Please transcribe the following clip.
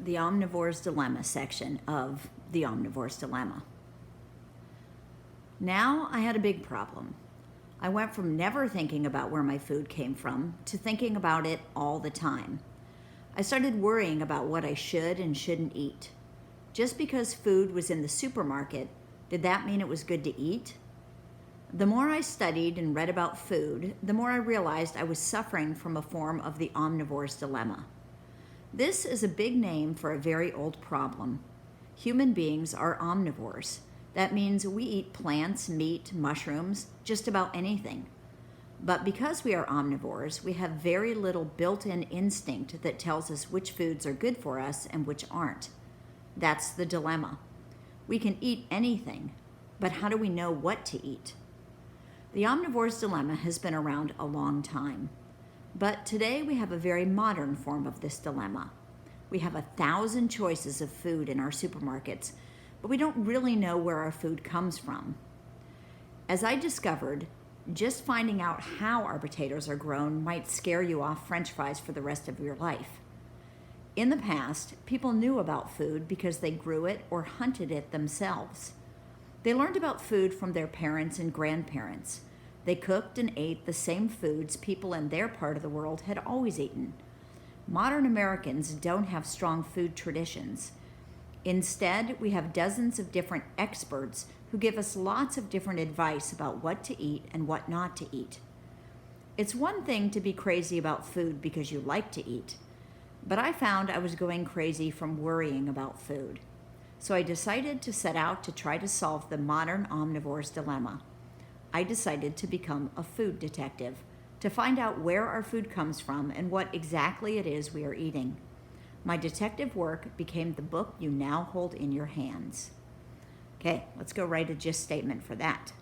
The Omnivore's Dilemma section of The Omnivore's Dilemma. Now I had a big problem. I went from never thinking about where my food came from to thinking about it all the time. I started worrying about what I should and shouldn't eat. Just because food was in the supermarket, did that mean it was good to eat? The more I studied and read about food, the more I realized I was suffering from a form of the Omnivore's Dilemma. This is a big name for a very old problem. Human beings are omnivores. That means we eat plants, meat, mushrooms, just about anything. But because we are omnivores, we have very little built-in instinct that tells us which foods are good for us and which aren't. That's the dilemma. We can eat anything, but how do we know what to eat? The Omnivore's Dilemma has been around a long time. But today we have a very modern form of this dilemma. We have 1,000 choices of food in our supermarkets, but we don't really know where our food comes from. As I discovered, just finding out how our potatoes are grown might scare you off French fries for the rest of your life. In the past, people knew about food because they grew it or hunted it themselves. They learned about food from their parents and grandparents. They cooked and ate the same foods people in their part of the world had always eaten. Modern Americans don't have strong food traditions. Instead, we have dozens of different experts who give us lots of different advice about what to eat and what not to eat. It's one thing to be crazy about food because you like to eat, but I found I was going crazy from worrying about food. So I decided to set out to try to solve the modern omnivore's dilemma. I decided to become a food detective, to find out where our food comes from and what exactly it is we are eating. My detective work became the book you now hold in your hands. Okay, let's go write a gist statement for that.